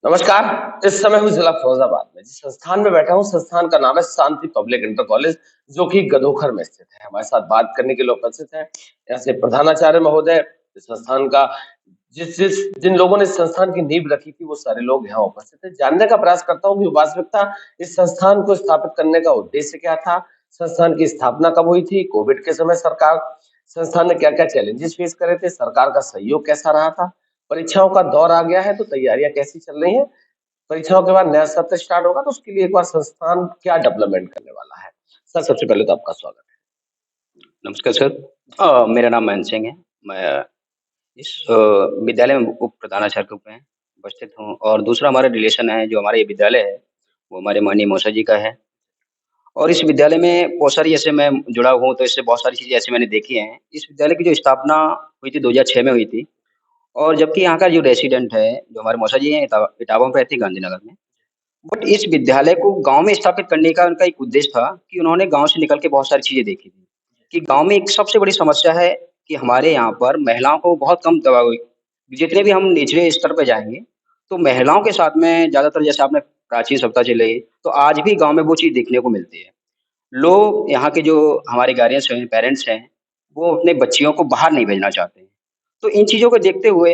नमस्कार। इस समय हूँ जिला फिरोजाबाद में। जिस संस्थान में बैठा हूँ, संस्थान का नाम है शांति पब्लिक इंटर कॉलेज, जो कि गदोखर में स्थित है। हमारे साथ बात करने के लिए उपस्थित हैं यहाँ से प्रधानाचार्य महोदय। इस संस्थान का जिन लोगों ने इस संस्थान की नींव रखी थी, वो सारे लोग यहाँ उपस्थित हैं। जानने का प्रयास करता हूँ कि वास्तविकता इस संस्थान को स्थापित करने का उद्देश्य क्या था, संस्थान की स्थापना कब हुई थी, कोविड के समय सरकार संस्थान ने क्या-क्या चैलेंजेस फेस करे थे, सरकार का सहयोग कैसा रहा था, परीक्षाओं का दौर आ गया है तो तैयारियां कैसी चल रही हैं, परीक्षाओं के बाद नया सत्र स्टार्ट होगा तो उसके लिए एक बार संस्थान क्या डेवलपमेंट करने वाला है। सर, सबसे पहले तो आपका स्वागत नमस्कार सर। मेरा नाम महेंद्र सिंह है। मैं इस विद्यालय में उप प्रधानाचार्य के रूप में उपस्थित हूँ और दूसरा हमारा रिलेशन है, जो हमारा ये विद्यालय है, वो हमारे माननीय मौसा जी का है। और इस विद्यालय में बहुत सारी ऐसे मैं जुड़ा हूँ, तो इससे बहुत सारी चीज़ें ऐसी मैंने देखी हैं। इस विद्यालय की जो स्थापना हुई थी 2006 में हुई थी, और जबकि यहाँ का जो रेज़िडेंट है, जो हमारे मौसा जी हैं, इटावा में रहते हैं, गांधीनगर में। बट इस विद्यालय को गाँव में स्थापित करने का उनका एक उद्देश्य था कि उन्होंने गाँव से निकल के बहुत सारी चीज़ें देखी थी, कि गाँव में एक सबसे बड़ी समस्या है कि हमारे यहाँ पर महिलाओं को बहुत कम दवा हुई। जितने भी हम निचले स्तर पे जाएँगे, तो महिलाओं के साथ में ज़्यादातर, जैसे आपने प्राचीन सभ्यता चली, तो आज भी गाँव में वो चीज़ देखने को मिलती है। लोग यहाँ के जो हमारे गार्डियंस हैं, पेरेंट्स हैं, वो अपने बच्चियों को बाहर नहीं भेजना चाहते हैं। तो इन चीज़ों को देखते हुए,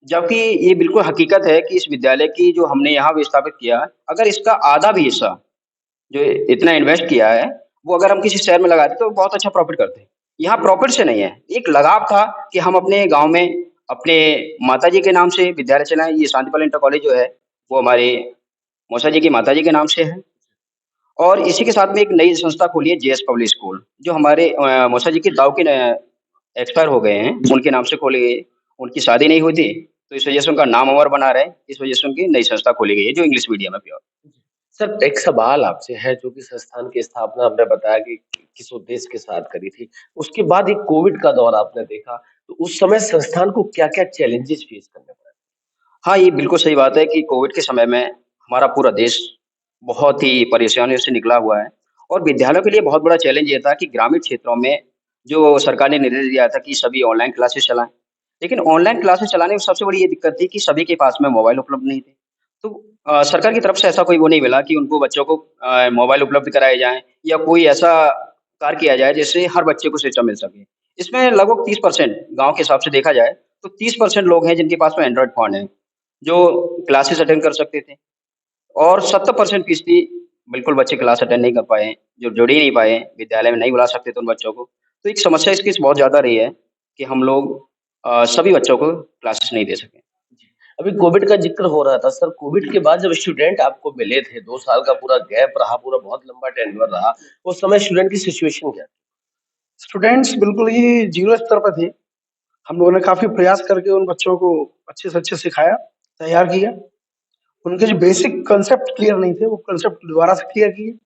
जबकि ये बिल्कुल हकीकत है कि इस विद्यालय की जो हमने यहाँ पे स्थापित किया, अगर इसका आधा भी हिस्सा जो इतना इन्वेस्ट किया है, वो अगर हम किसी शहर में लगाते तो बहुत अच्छा प्रॉफ़िट करते हैं। यहाँ प्रॉफ़िट से नहीं है, एक लगाव था कि हम अपने गाँव में अपने माताजी के नाम से विद्यालय चलाएँ। ये शांतिपाल इंटर कॉलेज जो है, वो हमारे मौसा जी की माताजी के नाम से है। और इसी के साथ में एक नई संस्था खोली है, जेएस पब्लिक स्कूल, जो हमारे मौसा जी के दाऊ के एक्सपायर हो गए हैं, उनके नाम से खोली गई है। उनकी शादी नहीं हुई थी, तो इस वजह से उनका नाम अमर बना रहे, इस वजह से उनकी नई संस्था खोली गई है, जो इंग्लिश मीडियम है प्योर। है। सर, एक सवाल आपसे है जो कि संस्थान की स्थापना हमने बताया कि किस उद्देश्य के साथ करी थी। उसके बाद एक कोविड का दौर आपने देखा, तो उस समय संस्थान को क्या-क्या चैलेंजेस फेस करने पड़े? हाँ, ये बिल्कुल सही बात है कि कोविड के समय में हमारा पूरा देश बहुत ही परेशानियों से निकला हुआ है, और विद्यालयों के लिए बहुत बड़ा चैलेंज ये था कि ग्रामीण क्षेत्रों में जो सरकार ने निर्देश दिया था कि सभी ऑनलाइन क्लासेस चलाएँ। लेकिन ऑनलाइन क्लासेस चलाने में सबसे बड़ी ये दिक्कत थी कि सभी के पास में मोबाइल उपलब्ध नहीं थे। तो सरकार की तरफ से ऐसा कोई वो नहीं मिला कि उनको बच्चों को मोबाइल उपलब्ध कराए जाएँ, या कोई ऐसा कार्य किया जाए जिससे हर बच्चे को शिक्षा मिल सके। इसमें लगभग 30% गाँव के हिसाब से देखा जाए, तो 30% लोग हैं जिनके पास में एंड्रॉइड फ़ोन है, जो क्लासेस अटेंड कर सकते थे, और 70% फीस थी, बिल्कुल बच्चे क्लास अटेंड नहीं कर पाए, जो जुड़ ही नहीं पाए, विद्यालय में नहीं बुला सकते थे उन बच्चों को। तो एक समस्या इसकी बहुत ज़्यादा रही है कि हम लोग सभी बच्चों को क्लासेस नहीं दे सके। जी। अभी कोविड का ज़िक्र हो रहा था सर, कोविड के बाद जब स्टूडेंट आपको मिले थे, 2 साल का पूरा गैप रहा, पूरा बहुत लंबा टेन्योर रहा, उस समय स्टूडेंट की सिचुएशन क्या थी? स्टूडेंट्स बिल्कुल ही ज़ीरो स्तर पर थे। हम लोगों ने काफ़ी प्रयास करके उन बच्चों को अच्छे से अच्छे सिखाया, तैयार किया। उनके जो बेसिक कांसेप्ट क्लियर नहीं थे, वो कांसेप्ट दोबारा से क्लियर किए।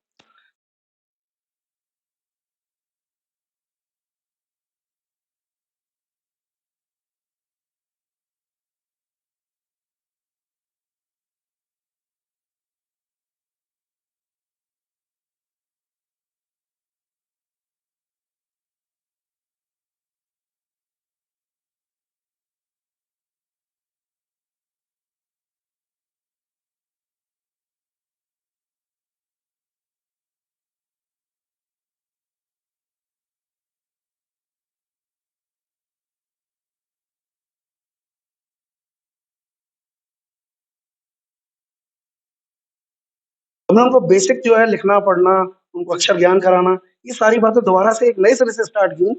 हमने उनको बेसिक जो है लिखना, पढ़ना, उनको अक्षर ज्ञान कराना, ये सारी बातें दोबारा से एक नए सिरे से स्टार्ट की,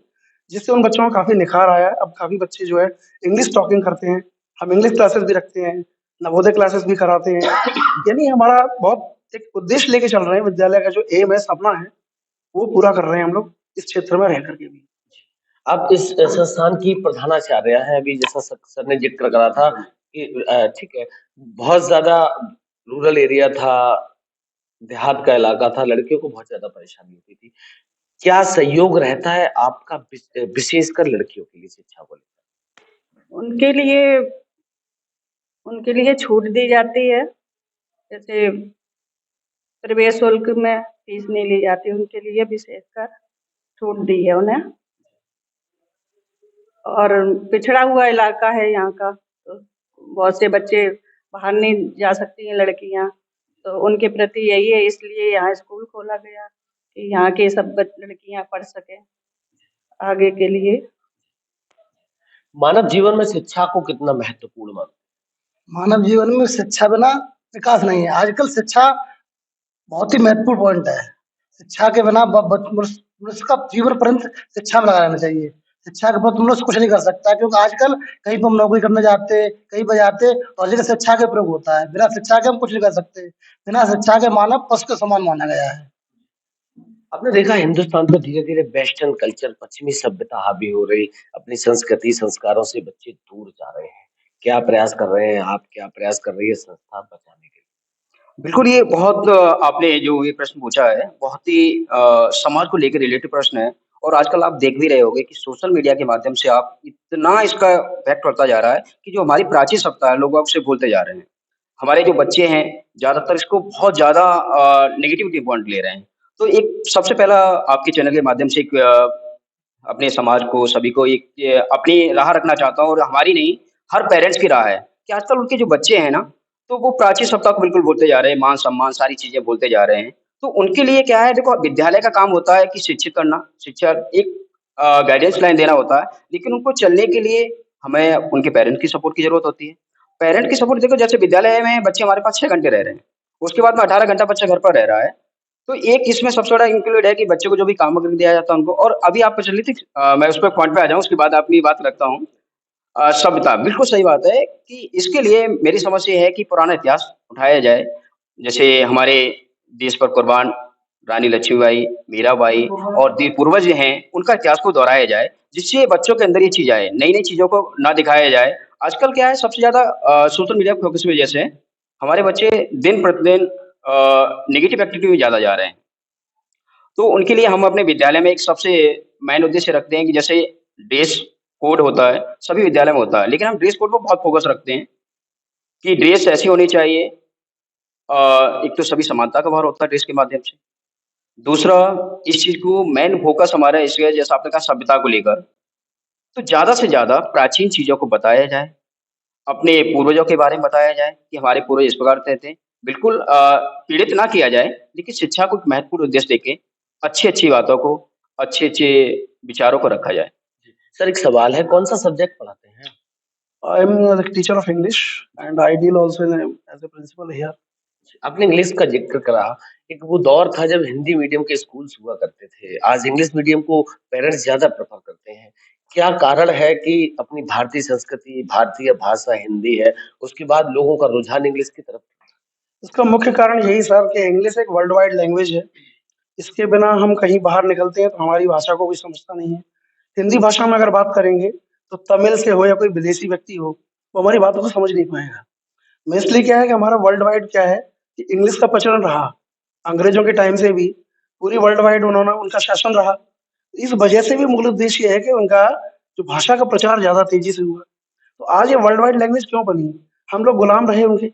जिससे उन बच्चों में काफ़ी निखार आया है। अब काफ़ी बच्चे जो है इंग्लिश टॉकिंग करते हैं। हम इंग्लिश क्लासेस भी रखते हैं, नवोदय क्लासेस भी कराते हैं। यानी हमारा बहुत एक उद्देश्य लेके चल रहे हैं, विद्यालय का जो एम है, सपना है, वो पूरा कर रहे हैं हम लोग इस क्षेत्र में रह कर के भी। आप इस संस्थान की प्रधानाचार्य हैं, अभी जैसा सर ने ज़िक्र करा था कि ठीक है, बहुत ज़्यादा रूरल एरिया था, देहात का इलाका था, लड़कियों को बहुत ज़्यादा परेशानी होती थी। क्या सहयोग रहता है आपका विशेषकर लड़कियों के लिए शिक्षा को लेकर? उनके लिए उनके लिए छूट दी जाती है, जैसे प्रवेश शुल्क में फीस नहीं ली जाती, उनके लिए विशेषकर छूट दी है उन्हें। और पिछड़ा हुआ इलाका है यहाँ का, तो बहुत से बच्चे बाहर नहीं जा सकती हैं लड़कियाँ, तो उनके प्रति यही है, इसलिए यहाँ स्कूल खोला गया कि यहाँ की सब लड़कियाँ पढ़ सकें आगे के लिए। मानव जीवन में शिक्षा को कितना महत्वपूर्ण मानते मानव जीवन में शिक्षा बिना विकास नहीं है। आजकल शिक्षा बहुत ही महत्वपूर्ण पॉइंट है। शिक्षा के बिना मनुष्य का जीवन पर्यंत शिक्षा में लगा रहना चाहिए। शिक्षा के बिना मनुष्य कुछ नहीं कर सकता, क्योंकि आजकल कहीं पर हम नौकरी करने जाते, कहीं पर जाते, और जगह शिक्षा का प्रयोग होता है। बिना शिक्षा के हम कुछ नहीं कर सकते। बिना शिक्षा के मानव पशु के समान माना गया है। आपने देखा हिंदुस्तान पर धीरे-धीरे वेस्टर्न कल्चर, पश्चिमी सभ्यता हावी हो रही, अपनी संस्कृति, संस्कारों से बच्चे दूर जा रहे हैं। क्या प्रयास कर रहे हैं आप? क्या प्रयास कर रही है संस्था बचाने के लिए? बिल्कुल, ये बहुत आपने जो ये प्रश्न पूछा है, बहुत ही समाज को लेके रिलेटेड प्रश्न है और आजकल आप देख भी रहे होंगे कि सोशल मीडिया के माध्यम से आप इतना इसका इफ़ेक्ट पड़ता जा रहा है कि जो हमारी प्राचीन सत्ता है, लोग अब उसे भूलते जा रहे हैं। हमारे जो बच्चे हैं, ज़्यादातर इसको बहुत ज़्यादा नेगेटिविटी पॉइंट ले रहे हैं। तो एक सबसे पहला आपके चैनल के माध्यम से एक अपने समाज को, सभी को एक अपनी राह रखना चाहता हूँ और हमारी नहीं, हर पेरेंट्स की राह है कि आजकल उनके जो बच्चे हैं ना, तो वो प्राचीन सत्ता को बिल्कुल भूलते जा रहे हैं, मान-सम्मान सारी चीज़ें भूलते जा रहे हैं। तो उनके लिए क्या है, देखो विद्यालय का काम होता है कि शिक्षित करना, शिक्षा एक गाइडेंस लाइन देना होता है, लेकिन उनको चलने के लिए हमें उनके पेरेंट्स की सपोर्ट की ज़रूरत होती है। पेरेंट की सपोर्ट देखो, जैसे विद्यालय में बच्चे हमारे पास 6 घंटे रह रहे हैं, उसके बाद में 18 घंटा बच्चा घर पर रह रहा है। तो एक इसमें सबसे बड़ा इंक्लूड है कि बच्चे को जो भी काम वगैरह दिया जाता है उनको, और अभी आप चली थी मैं उस पे पॉइंट पे आ जाऊँ, उसके बाद अपनी बात रखता हूँ। सभ्यता, बिल्कुल सही बात है कि इसके लिए मेरी समझ ये है कि पुराना इतिहास उठाया जाए। जैसे हमारे देश पर कुर्बान रानी लक्ष्मीबाई, मीराबाई और जो पूर्वज हैं, उनका इतिहास को दोहराया जाए, जिससे बच्चों के अंदर ये चीज़ आए, नई-नई चीज़ों को ना दिखाया जाए। आजकल क्या है, सबसे ज़्यादा सोशल मीडिया फोकस की वजह से हमारे बच्चे दिन-प्रतिदिन नेगेटिव एक्टिविटी में ज़्यादा जा रहे हैं। तो उनके लिए हम अपने विद्यालय में एक सबसे मेन उद्देश्य रखते हैं कि जैसे ड्रेस कोड होता है, सभी विद्यालय में होता है, लेकिन हम ड्रेस कोड पे बहुत फोकस रखते हैं कि ड्रेस ऐसी होनी चाहिए। एक तो सभी समानता का भाव होता है ड्रेस के माध्यम से। दूसरा, इस चीज़ को मेन फोकस हमारा इसलिए जैसा आपने कहा सभ्यता को लेकर, तो ज़्यादा से ज़्यादा प्राचीन चीज़ों को बताया जाए, अपने पूर्वजों के बारे में बताया जाए कि हमारे पूर्वज इस प्रकार से थे। बिल्कुल पीड़ित ना किया जाए, लेकिन शिक्षा को एक महत्वपूर्ण उद्देश्य देके अच्छी-अच्छी बातों को, अच्छे-अच्छे विचारों को रखा जाए। सर एक सवाल है, कौन-सा सब्जेक्ट पढ़ाते हैं? I am the teacher of English and I deal also as a principal here. आपने इंग्लिश का ज़िक्र करा, एक वो दौर था जब हिंदी मीडियम के स्कूल्स हुआ करते थे। आज इंग्लिश मीडियम को पेरेंट्स ज़्यादा प्रेफ़र करते हैं। क्या कारण है कि अपनी भारतीय संस्कृति, भारतीय भाषा हिंदी है, उसके बाद लोगों का रुझान इंग्लिश की तरफ? इसका मुख्य कारण यही सर कि इंग्लिश एक वर्ल्ड वाइड लैंग्वेज है। इसके बिना हम कहीं बाहर निकलते हैं तो हमारी भाषा को कोई समझता नहीं है। हिंदी भाषा में अगर बात करेंगे तो तमिल से हो या कोई विदेशी व्यक्ति हो, वो हमारी बातों को समझ नहीं पाएगा। मोस्टली क्या है कि हमारा वर्ल्ड वाइड क्या है कि इंग्लिश का प्रचलन रहा। अंग्रेजों के टाइम से भी पूरी वर्ल्ड वाइड उन्होंने उनका शासन रहा। इस वजह से भी मूल उद्देश्य ये है कि उनका जो भाषा का प्रचार ज़्यादा तेज़ी से हुआ। तो आज ये वर्ल्ड वाइड लैंग्वेज क्यों बनी? हम लोग गुलाम रहे उनके।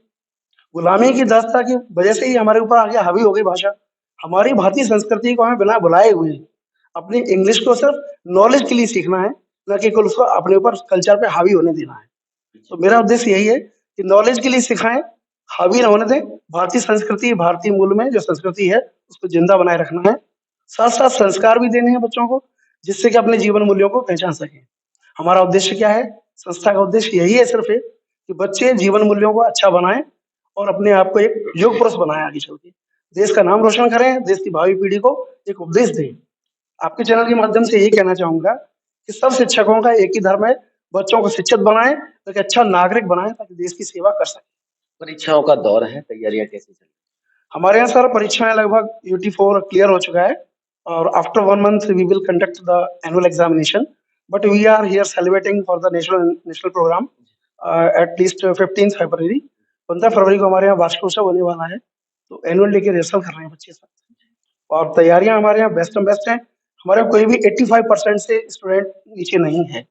गुलामी की दास्ता की वजह से ही हमारे ऊपर आगे हावी हो गई भाषा। हमारी भारतीय संस्कृति को हमें बिना बुलाए हुए अपनी इंग्लिश को सिर्फ नॉलेज के लिए सीखना है, ना कि केवल उसको अपने ऊपर कल्चर पे हावी होने देना है। तो मेरा उद्देश्य यही है कि नॉलेज के लिए सिखाएँ, हावी ना होने दें। भारतीय संस्कृति, भारतीय मूल में जो संस्कृति है, उसको ज़िंदा बनाए रखना है। साथ-साथ संस्कार भी देने हैं बच्चों को, जिससे कि अपने जीवन मूल्यों को पहचान सकें। हमारा उद्देश्य क्या है? संस्था का उद्देश्य यही है सिर्फ़ एक कि बच्चे जीवन मूल्यों को अच्छा बनाएँ और अपने आप को एक युग पुरुष बनाएँ आगे चल के। देश का नाम रोशन करें, देश की भावी पीढ़ी को एक उपदेश दें। आपके चैनल के माध्यम से यही कहना चाहूँगा कि सब शिक्षकों का एक ही धर्म है, बच्चों को शिक्षित बनाएँ, एक अच्छा नागरिक बनाएँ ताकि देश की सेवा कर सकें। परीक्षाओं का दौर है, तैयारियाँ कैसी चल रही हमारे यहाँ सर परीक्षाएँ लगभग UT4 क्लियर हो चुका है और after 1 month we will conduct the annual examination, but we are here celebrating for the national national programme at least 15 February. 15 फरवरी को हमारे यहाँ वार्षिकोत्सव होने वाला है, तो एनुअल डे की रिहर्सल कर रहे हैं बच्चे सब और तैयारियाँ हमारे यहाँ बेस्ट बेस्ट हैं। हमारे यहाँ कोई भी 85% से स्टूडेंट नीचे नहीं है।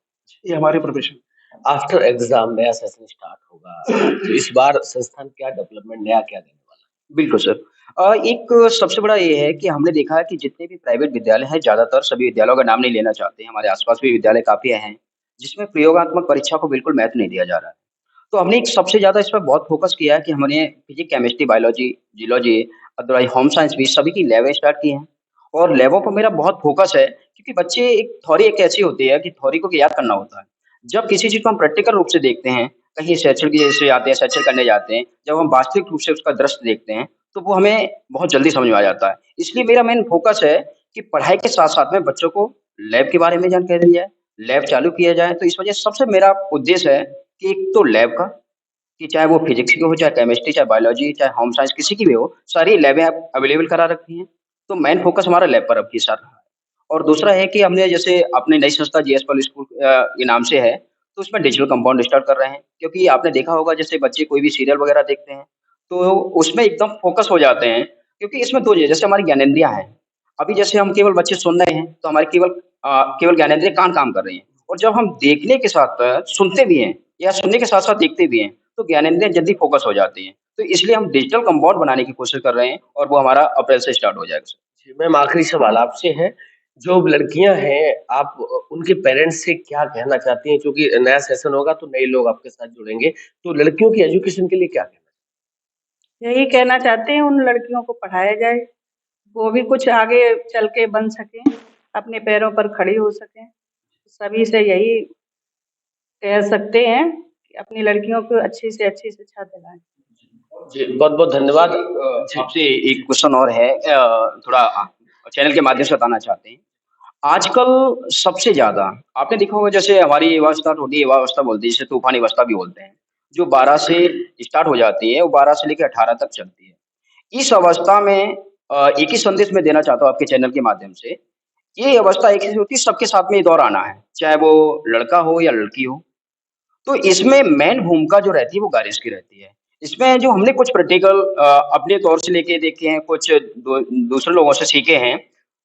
ये हमारी प्रिपरेशन। आफ्टर एग्ज़ाम नया सेशन स्टार्ट होगा, तो इस बार संस्थान क्या डेवलपमेंट नया क्या देने वाला है? बिल्कुल सर। एक सबसे बड़ा ये है कि हमने देखा है कि जितने भी प्राइवेट विद्यालय हैं, ज़्यादातर सभी विद्यालयों का नाम नहीं लेना चाहते हैं। हमारे आस-पास भी विद्यालय काफ़ी हैं, जिसमें प्रयोगात्मक परीक्षा को बिल्कुल महत्व नहीं दिया जा रहा है। तो हमने एक सबसे ज़्यादा इस पे बहुत फ़ोकस किया है कि हमने physics, chemistry, biology, zoology, otherwise home science भी सभी की लैबें स्टार्ट की हैं। और लैबों पर मेरा बहुत फ़ोकस है क्योंकि बच्चे एक थ्योरी एक ऐसी होती है कि थ्योरी को याद करना होता है। जब किसी चीज़ को हम प्रैक्टिकल रूप से देखते हैं, कहीं शैक्षणिक की जैसे आते हैं, शैक्षण करने जाते हैं, जब हम वास्तविक रूप से उसका दृश्य देखते हैं, तो वो हमें बहुत जल्दी समझ में आ जाता है। इसलिए मेरा मेन फ़ोकस है कि पढ़ाई के साथ-साथ में बच्चों को लैब के बारे में जानकारी दी जाए, लैब चालू किया जाए, तो इस वजह से सबसे मेरा उद्देश्य है कि एक तो लैब का कि चाहे वो फिज़िक्स की हो, चाहे केमिस्ट्री, चाहे बायोलॉजी, चाहे होम साइंस किसी की भी हो, सारी लैबें अब अवेलेबल करा रखी हैं। तो मेन फ़ोकस हमारा लैब पर अब की सर रहा है। और दूसरा है कि हमने जैसे अपनी नई संस्था जीएस पब्लिक स्कूल के नाम से है, तो उसमें डिजिटल कंपाउंड स्टार्ट कर रहे हैं। क्योंकि आपने देखा होगा जैसे बच्चे कोई भी सीरियल वगैरह देखते हैं, तो उसमें एकदम फ़ोकस हो जाते हैं, क्योंकि इसमें 2 चीज़ जैसे हमारी ज्ञानेंद्रियाँ हैं। अभी जैसे हम केवल बच्चे सुन रहे हैं, तो हमारी केवल ज्ञानेंद्रिय कान काम कर रही हैं। और जब हम देखने के साथ सुनते भी हैं या सुनने के साथ-साथ देखते भी हैं, तो ज्ञानेंद्रियाँ जल्दी फ़ोकस हो जाती हैं। तो इसलिए हम डिजिटल कंपाउंड बनाने की कोशिश कर रहे हैं और वो हमारा अप्रैल से स्टार्ट हो जाएगा सर। जी, मैम आखिरी सवाल आपसे है, जो लड़कियाँ हैं आप उनके पेरेंट्स से क्या कहना चाहती हैं? क्योंकि नया सेशन होगा तो नए लोग आपके साथ जुड़ेंगे, तो लड़कियों की एजुकेशन के लिए क्या कहना यही कहना चाहते हैं उन लड़कियों को पढ़ाया जाए, वो भी कुछ आगे चल के बन सकें, अपने पैरों पर खड़ी हो सकें। सभी से यही कह सकते हैं कि अपनी लड़कियों को अच्छी से अच्छी शिक्षा दिलाएँ। जी, बहुत-बहुत धन्यवाद। जी, आपसे एक क्वेश्चन और है थोड़ा चैनल के माध्यम से बताना चाहते हैं। आजकल सबसे ज़्यादा आपने देखा होगा जैसे हमारी युवा स्टार्ट होती है, युवा अवस्था बोलते हैं, जिसे तूफ़ानी अवस्था भी बोलते हैं, जो 12 से स्टार्ट हो जाती है, वो 12 से लेके 18 तक चलती है। इस अवस्था में एक ही संदेश मैं देना चाहता हूँ आपके चैनल के माध्यम से, ये अवस्था एक ही होती है, सबके साथ में ये दौर आना है, चाहे वो लड़का हो या लड़की हो। तो इसमें मेन भूमिका जो रहती है वो गार्डियंस की रहती है। इसमें जो हमने कुछ प्रैक्टिकल अपने तौर से लेके देखे हैं, कुछ दूसरे लोगों से सीखे हैं,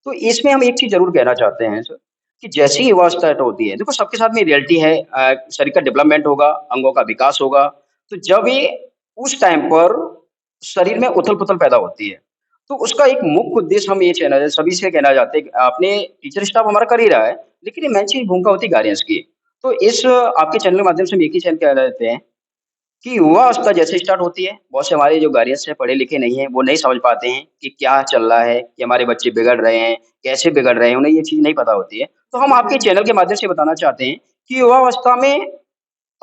तो इसमें हम एक चीज़ ज़रूर कहना चाहते हैं सर, कि जैसे ही युवा स्टार्ट होती है, देखो सबके साथ में रियलिटी है शरीर का डेवलपमेंट होगा, अंगों का विकास होगा, तो जब ये उस टाइम पर शरीर में उथल-पुथल पैदा होती है, तो उसका एक मुख्य उद्देश्य हम ये चैनल सभी से कहना चाहते हैं कि आपने टीचर स्टाफ हमारा कर ही रहा है, लेकिन ये मेन चीज़ भूमिका होती है गार्डियंस की। तो इस आपके चैनल के माध्यम से हम एक ही चैनल कह देते हैं कि युवा अवस्था जैसे स्टार्ट होती है, बहुत से हमारे जो गार्डियंस हैं, पढ़े-लिखे नहीं हैं, वो नहीं समझ पाते हैं कि क्या चल रहा है, कि हमारे बच्चे बिगड़ रहे हैं, कैसे बिगड़ रहे हैं, उन्हें ये चीज़ नहीं पता होती है। तो हम आपके चैनल के माध्यम से बताना चाहते हैं कि युवा अवस्था में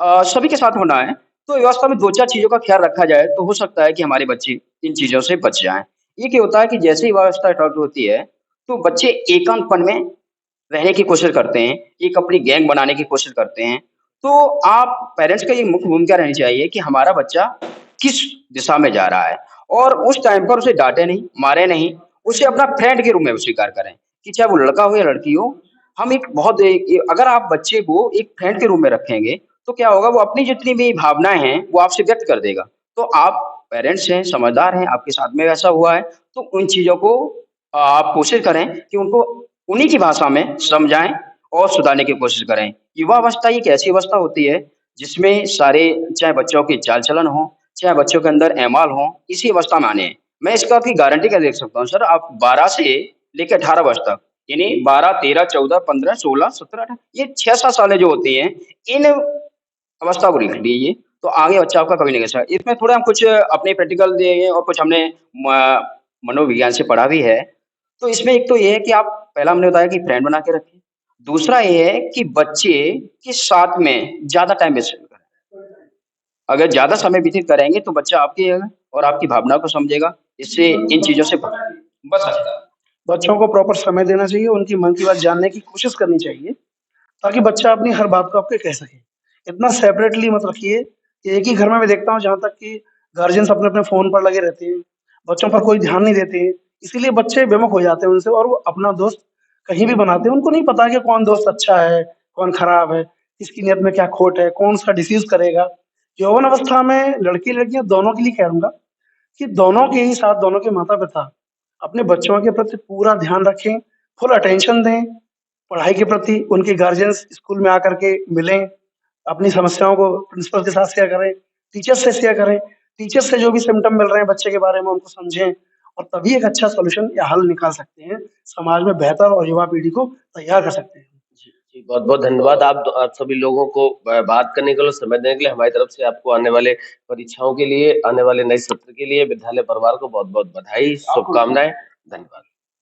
सभी के साथ होना है, तो व्यवस्था में 2-4 चीज़ों का ख़्याल रखा जाए, तो हो सकता है कि हमारे बच्चे इन चीज़ों से बच जाएँ। ये क्या होता है कि जैसे ही व्यवस्था स्टार्ट होती है, तो बच्चे एकांतपन में रहने की कोशिश करते हैं, एक अपनी गैंग बनाने की कोशिश करते हैं। तो आप पेरेंट्स का ये मुख्य भूमिका रहनी चाहिए कि हमारा बच्चा किस दिशा में जा रहा है और उस टाइम पर उसे डाँटे नहीं, मारे नहीं, उसे अपना फ्रेंड के रूप में स्वीकार करें, कि चाहे वो लड़का हो या लड़की हो, हम एक बहुत अगर आप बच्चे को एक फ्रेंड के रूप में रखेंगे, तो क्या होगा वो अपनी जितनी भी भावनाएँ हैं, वो आपसे व्यक्त कर देगा। तो आप पेरेंट्स हैं, समझदार हैं, आपके साथ में ऐसा हुआ है, तो उन चीज़ों को आप कोशिश करें कि उनको उन्हीं की भाषा में समझाएँ और सुधारने की कोशिश करें। युवा अवस्था एक ऐसी अवस्था होती है, जिसमें सारे चाहे बच्चों की चाल-चलन हो, चाहे बच्चों के अंदर एमाल हो, इसी अवस्था में आने हैं। मैं इसका आपकी गारंटी क्या दे सकता हूँ सर, आप 12 से लेके 18 वर्ष तक, यानी 12, 13, 14, 15, 16, 17, 18 ये 6-7 सालें जो होती हैं, इन अवस्था को लिख लीजिए, तो आगे बच्चा आपका कभी नहीं कैसा इसमें थोड़ा हम कुछ अपने प्रैक्टिकल दिए हैं और कुछ हमने म मनोविज्ञान से पढ़ा भी है। तो इसमें एक तो ये है कि आप पहला हमने बताया कि फ्रेंड बना के रखें। दूसरा ये है कि बच्चे के साथ में ज़्यादा टाइम व्यतीत करें। अगर ज़्यादा समय व्यतीत करेंगे तो बच्चा आपकी और आपकी भावनाओं को समझेगा। इससे इन चीज़ों से बच सकता है। बच्चों को प्रॉपर समय देना चाहिए, उनकी मन की बात जानने की कोशिश करनी चाहिए, ताकि बच्चा अपनी हर बात को आपके कह सके। इतना सेपरेटली मत रखिए। एक ही घर में मैं देखता हूँ जहाँ तक कि गार्जियंस अपने-अपने फ़ोन पर लगे रहते हैं, बच्चों पर कोई ध्यान नहीं देते हैं, इसीलिए बच्चे बेमुख हो जाते हैं उनसे और वो अपना दोस्त कहीं भी बनाते हैं। उनको नहीं पता कि कौन दोस्त अच्छा है, कौन खराब है, किसकी नीयत में क्या खोट है, कौन-सा डिसीज़ करेगा। यौवन अवस्था में लड़के-लड़कियाँ दोनों के लिए कहूँगा कि दोनों के ही साथ दोनों के माता-पिता अपने बच्चों के प्रति पूरा ध्यान रखें, फुल अटेंशन दें, पढ़ाई के प्रति उनके गार्जियंस स्कूल में आकर के मिलें, अपनी समस्याओं को प्रिंसिपल के साथ शेयर करें, टीचर्स से शेयर करें, टीचर्स से जो भी सिम्पटम मिल रहे हैं बच्चे के बारे में उनको समझें और तभी एक अच्छा सॉल्यूशन या हल निकाल सकते हैं, समाज में बेहतर और युवा पीढ़ी को तैयार कर सकते हैं। जी, जी। जी, बहुत-बहुत धन्यवाद आप सभी लोगों को बात करने के लिए, समय देने के लिए। हमारी तरफ से आपको आने वाले परीक्षाओं के लिए, आने वाले नए सत्र के लिए विद्यालय परिवार को बहुत-बहुत बधाई, शुभकामनाएँ। धन्यवाद।